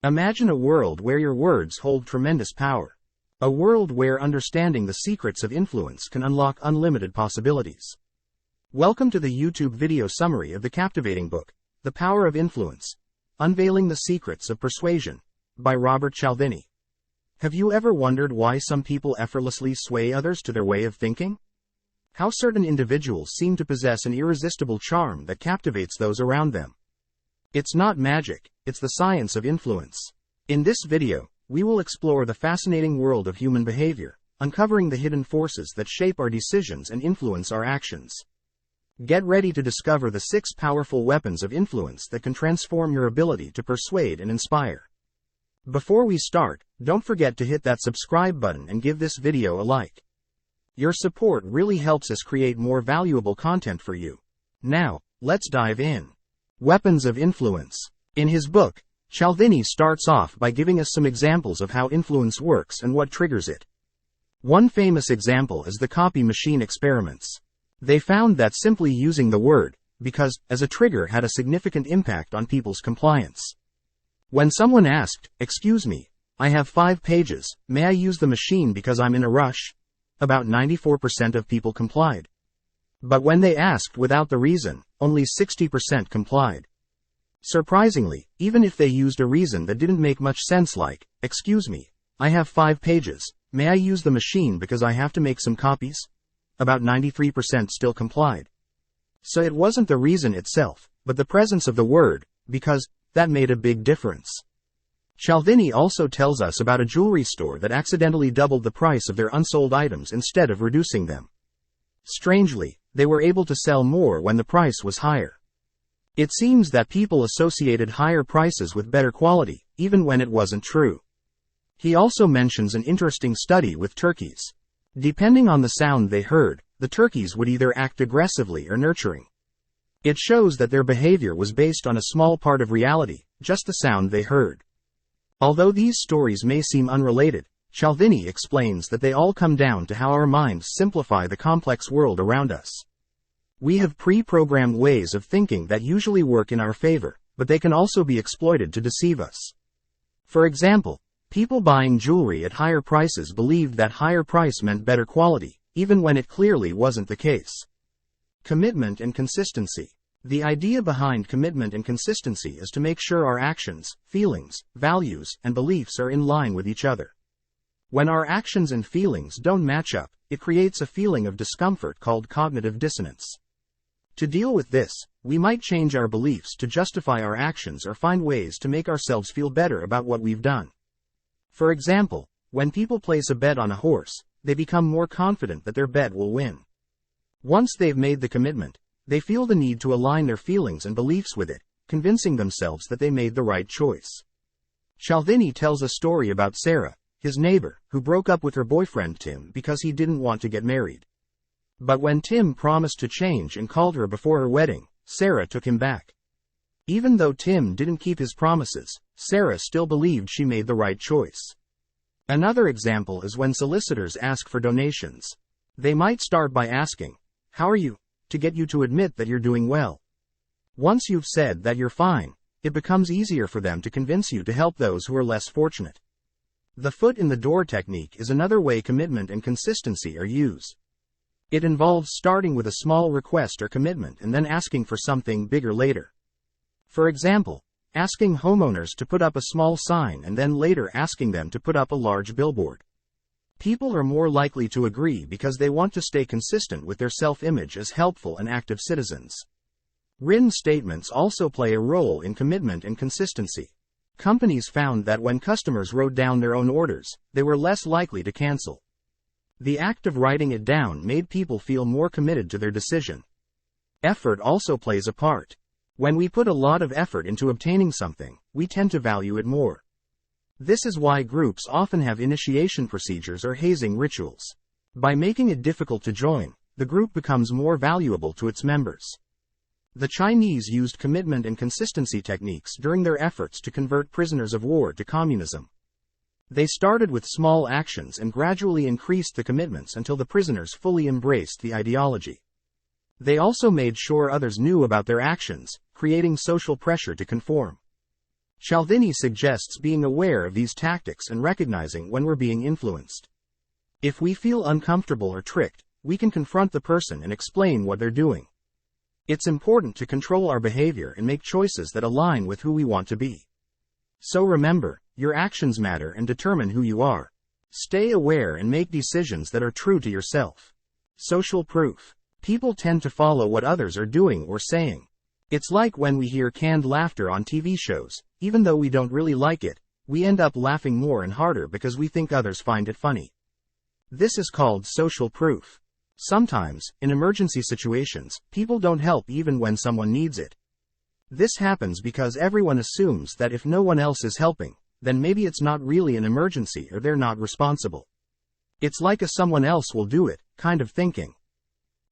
Imagine a world where your words hold tremendous power. A world where understanding the secrets of influence can unlock unlimited possibilities. Welcome to the YouTube video summary of the captivating book, The Power of Influence, Unveiling the Secrets of Persuasion, by Robert Cialdini. Have you ever wondered why some people effortlessly sway others to their way of thinking? How certain individuals seem to possess an irresistible charm that captivates those around them. It's not magic, it's the science of influence. In this video, we will explore the fascinating world of human behavior, uncovering the hidden forces that shape our decisions and influence our actions. Get ready to discover the 6 powerful weapons of influence that can transform your ability to persuade and inspire. Before we start, don't forget to hit that subscribe button and give this video a like. Your support really helps us create more valuable content for you. Now, let's dive in. Weapons of influence. In his book, Cialdini starts off by giving us some examples of how influence works and what triggers it. One famous example is the copy machine experiments. They found that simply using the word, because, as a trigger had a significant impact on people's compliance. When someone asked, "Excuse me, I have 5 pages, may I use the machine because I'm in a rush?" about 94% of people complied. But when they asked without the reason, only 60% complied. Surprisingly, even if they used a reason that didn't make much sense like, "Excuse me, I have 5 pages, may I use the machine because I have to make some copies?" about 93% still complied. So it wasn't the reason itself, but the presence of the word, because, that made a big difference. Cialdini also tells us about a jewelry store that accidentally doubled the price of their unsold items instead of reducing them. Strangely, they were able to sell more when the price was higher. It seems that people associated higher prices with better quality, even when it wasn't true. He also mentions an interesting study with turkeys. Depending on the sound they heard, the turkeys would either act aggressively or nurturing. It shows that their behavior was based on a small part of reality, just the sound they heard. Although these stories may seem unrelated, Cialdini explains that they all come down to how our minds simplify the complex world around us. We have pre-programmed ways of thinking that usually work in our favor, but they can also be exploited to deceive us. For example, people buying jewelry at higher prices believed that higher price meant better quality, even when it clearly wasn't the case. Commitment and consistency. The idea behind commitment and consistency is to make sure our actions, feelings, values, and beliefs are in line with each other. When our actions and feelings don't match up, it creates a feeling of discomfort called cognitive dissonance. To deal with this, we might change our beliefs to justify our actions or find ways to make ourselves feel better about what we've done. For example, when people place a bet on a horse, they become more confident that their bet will win. Once they've made the commitment, they feel the need to align their feelings and beliefs with it, convincing themselves that they made the right choice. Cialdini tells a story about Sarah, his neighbor, who broke up with her boyfriend Tim because he didn't want to get married. But when Tim promised to change and called her before her wedding, Sarah took him back. Even though Tim didn't keep his promises, Sarah still believed she made the right choice. Another example is when solicitors ask for donations. They might start by asking, "How are you?" to get you to admit that you're doing well. Once you've said that you're fine, it becomes easier for them to convince you to help those who are less fortunate. The foot in the door technique is another way commitment and consistency are used. It involves starting with a small request or commitment and then asking for something bigger later. For example, asking homeowners to put up a small sign and then later asking them to put up a large billboard. People are more likely to agree because they want to stay consistent with their self-image as helpful and active citizens. Written statements also play a role in commitment and consistency. Companies found that when customers wrote down their own orders, they were less likely to cancel. The act of writing it down made people feel more committed to their decision. Effort also plays a part. When we put a lot of effort into obtaining something, we tend to value it more. This is why groups often have initiation procedures or hazing rituals. By making it difficult to join, the group becomes more valuable to its members. The Chinese used commitment and consistency techniques during their efforts to convert prisoners of war to communism. They started with small actions and gradually increased the commitments until the prisoners fully embraced the ideology. They also made sure others knew about their actions, creating social pressure to conform. Cialdini suggests being aware of these tactics and recognizing when we're being influenced. If we feel uncomfortable or tricked, we can confront the person and explain what they're doing. It's important to control our behavior and make choices that align with who we want to be. So remember, your actions matter and determine who you are. Stay aware and make decisions that are true to yourself. Social proof. People tend to follow what others are doing or saying. It's like when we hear canned laughter on TV shows. Even though we don't really like it, we end up laughing more and harder because we think others find it funny. This is called social proof. Sometimes, in emergency situations, people don't help even when someone needs it. This happens because everyone assumes that if no one else is helping, then maybe it's not really an emergency or they're not responsible. It's like a someone else will do it kind of thinking.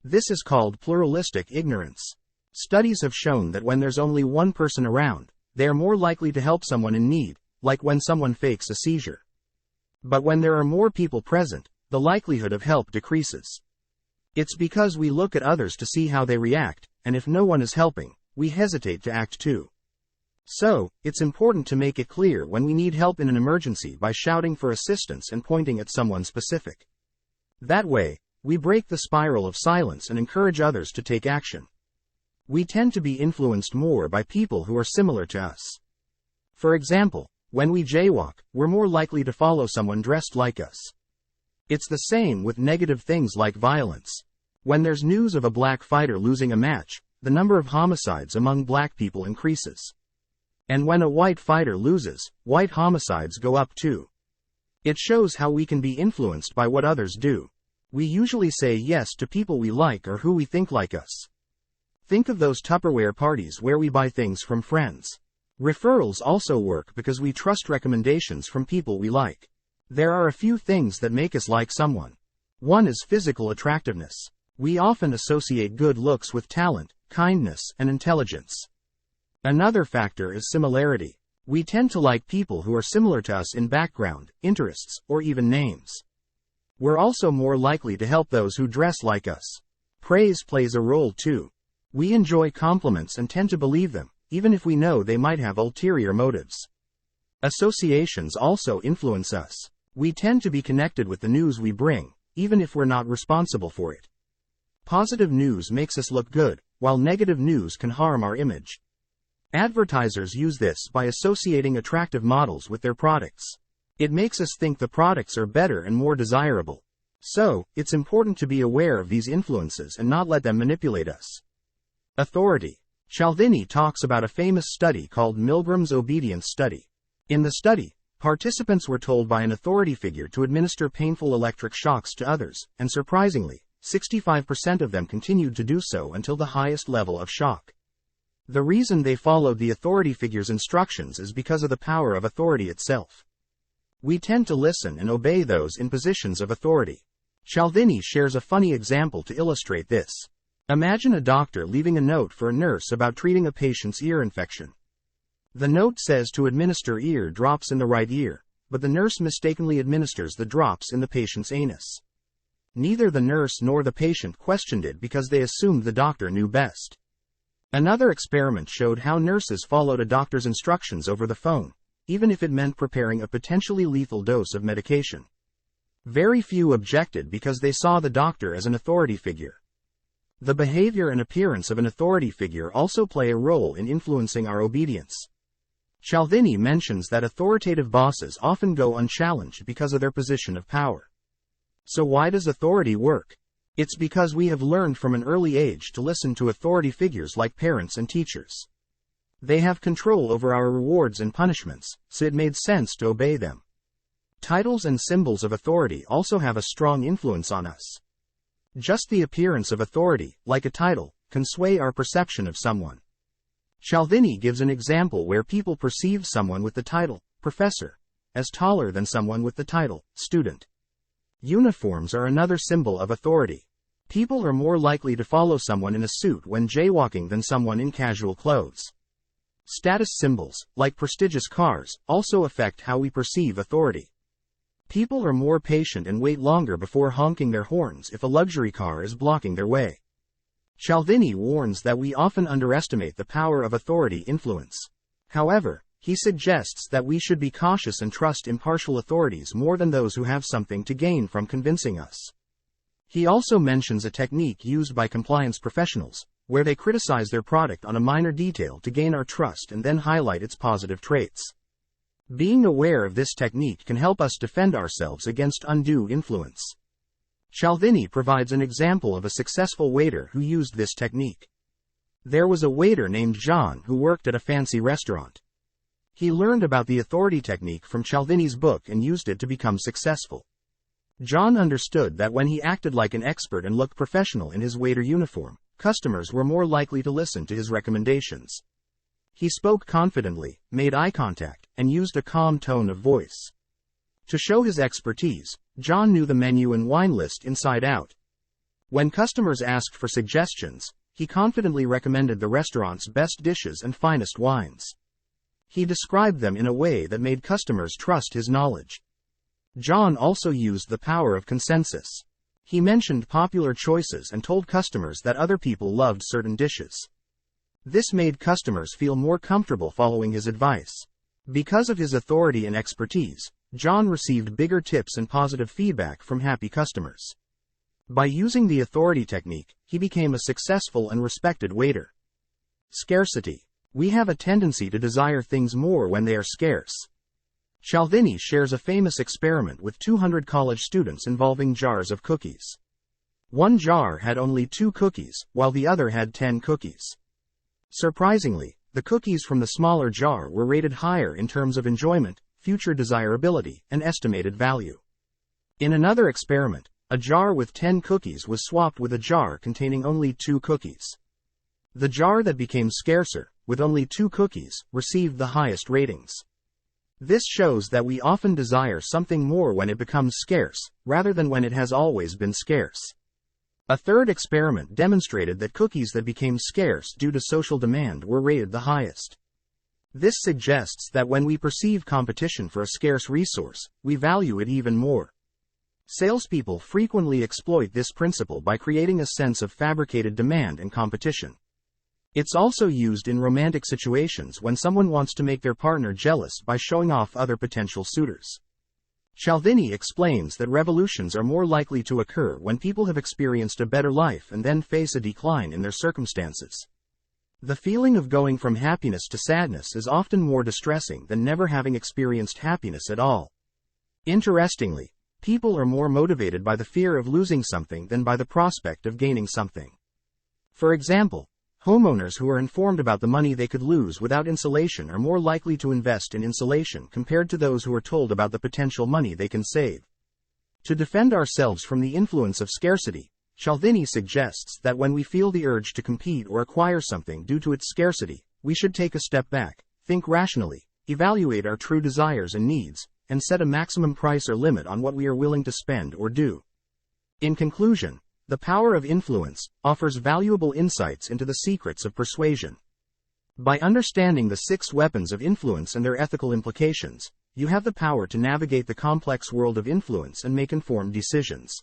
This is called pluralistic ignorance. Studies have shown that when there's only one person around, they are more likely to help someone in need, like when someone fakes a seizure. But when there are more people present, the likelihood of help decreases. It's because we look at others to see how they react, and if no one is helping, we hesitate to act too. So, it's important to make it clear when we need help in an emergency by shouting for assistance and pointing at someone specific. That way, we break the spiral of silence and encourage others to take action. We tend to be influenced more by people who are similar to us. For example, when we jaywalk, we're more likely to follow someone dressed like us. It's the same with negative things like violence. When there's news of a black fighter losing a match, the number of homicides among black people increases. And when a white fighter loses, white homicides go up too. It shows how we can be influenced by what others do. We usually say yes to people we like or who we think like us. Think of those Tupperware parties where we buy things from friends. Referrals also work because we trust recommendations from people we like. There are a few things that make us like someone. One is physical attractiveness. We often associate good looks with talent, kindness, and intelligence. Another factor is similarity. We tend to like people who are similar to us in background, interests, or even names. We're also more likely to help those who dress like us. Praise plays a role too. We enjoy compliments and tend to believe them, even if we know they might have ulterior motives. Associations also influence us. We tend to be connected with the news we bring, even if we're not responsible for it. Positive news makes us look good, while negative news can harm our image. Advertisers use this by associating attractive models with their products. It makes us think the products are better and more desirable. So, it's important to be aware of these influences and not let them manipulate us. Authority. Cialdini talks about a famous study called Milgram's obedience study. In the study, participants were told by an authority figure to administer painful electric shocks to others, and surprisingly, 65% of them continued to do so until the highest level of shock. The reason they followed the authority figure's instructions is because of the power of authority itself. We tend to listen and obey those in positions of authority. Cialdini shares a funny example to illustrate this. Imagine a doctor leaving a note for a nurse about treating a patient's ear infection. The note says to administer ear drops in the right ear, but the nurse mistakenly administers the drops in the patient's anus. Neither the nurse nor the patient questioned it because they assumed the doctor knew best. Another experiment showed how nurses followed a doctor's instructions over the phone, even if it meant preparing a potentially lethal dose of medication. Very few objected because they saw the doctor as an authority figure. The behavior and appearance of an authority figure also play a role in influencing our obedience. Cialdini mentions that authoritative bosses often go unchallenged because of their position of power. So why does authority work? It's because we have learned from an early age to listen to authority figures like parents and teachers. They have control over our rewards and punishments, so it made sense to obey them. Titles and symbols of authority also have a strong influence on us. Just the appearance of authority, like a title, can sway our perception of someone. Cialdini gives an example where people perceive someone with the title, professor, as taller than someone with the title, student. Uniforms are another symbol of authority. People are more likely to follow someone in a suit when jaywalking than someone in casual clothes. Status symbols, like prestigious cars, also affect how we perceive authority. People are more patient and wait longer before honking their horns if a luxury car is blocking their way. Cialdini warns that we often underestimate the power of authority influence. However, He suggests that we should be cautious and trust impartial authorities more than those who have something to gain from convincing us. He also mentions a technique used by compliance professionals, where they criticize their product on a minor detail to gain our trust and then highlight its positive traits. Being aware of this technique can help us defend ourselves against undue influence. Cialdini provides an example of a successful waiter who used this technique. There was a waiter named John who worked at a fancy restaurant. He learned about the authority technique from Cialdini's book and used it to become successful. John understood that when he acted like an expert and looked professional in his waiter uniform, customers were more likely to listen to his recommendations. He spoke confidently, made eye contact, and used a calm tone of voice. To show his expertise, John knew the menu and wine list inside out. When customers asked for suggestions, he confidently recommended the restaurant's best dishes and finest wines. He described them in a way that made customers trust his knowledge. John also used the power of consensus. He mentioned popular choices and told customers that other people loved certain dishes. This made customers feel more comfortable following his advice. Because of his authority and expertise, John received bigger tips and positive feedback from happy customers. By using the authority technique, he became a successful and respected waiter. Scarcity. We have a tendency to desire things more when they are scarce. Cialdini shares a famous experiment with 200 college students involving jars of cookies. One jar had only 2 cookies, while the other had 10 cookies. Surprisingly, the cookies from the smaller jar were rated higher in terms of enjoyment, future desirability, and estimated value. In another experiment, a jar with 10 cookies was swapped with a jar containing only 2 cookies. The jar that became scarcer, with only 2 cookies, received the highest ratings. This shows that we often desire something more when it becomes scarce, rather than when it has always been scarce. A third experiment demonstrated that cookies that became scarce due to social demand were rated the highest. This suggests that when we perceive competition for a scarce resource, we value it even more. Salespeople frequently exploit this principle by creating a sense of fabricated demand and competition. It's also used in romantic situations when someone wants to make their partner jealous by showing off other potential suitors. Cialdini explains that revolutions are more likely to occur when people have experienced a better life and then face a decline in their circumstances. The feeling of going from happiness to sadness is often more distressing than never having experienced happiness at all. Interestingly, people are more motivated by the fear of losing something than by the prospect of gaining something. For example, homeowners who are informed about the money they could lose without insulation are more likely to invest in insulation compared to those who are told about the potential money they can save. To defend ourselves from the influence of scarcity, Cialdini suggests that when we feel the urge to compete or acquire something due to its scarcity, we should take a step back, think rationally, evaluate our true desires and needs, and set a maximum price or limit on what we are willing to spend or do. In conclusion, the power of influence offers valuable insights into the secrets of persuasion. By understanding the 6 weapons of influence and their ethical implications, you have the power to navigate the complex world of influence and make informed decisions.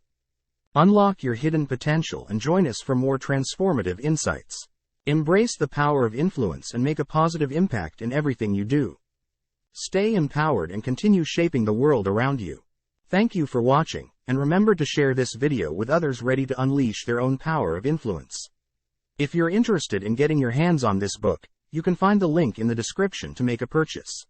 Unlock your hidden potential and join us for more transformative insights. Embrace the power of influence and make a positive impact in everything you do. Stay empowered and continue shaping the world around you. Thank you for watching, and remember to share this video with others ready to unleash their own power of influence. If you're interested in getting your hands on this book, you can find the link in the description to make a purchase.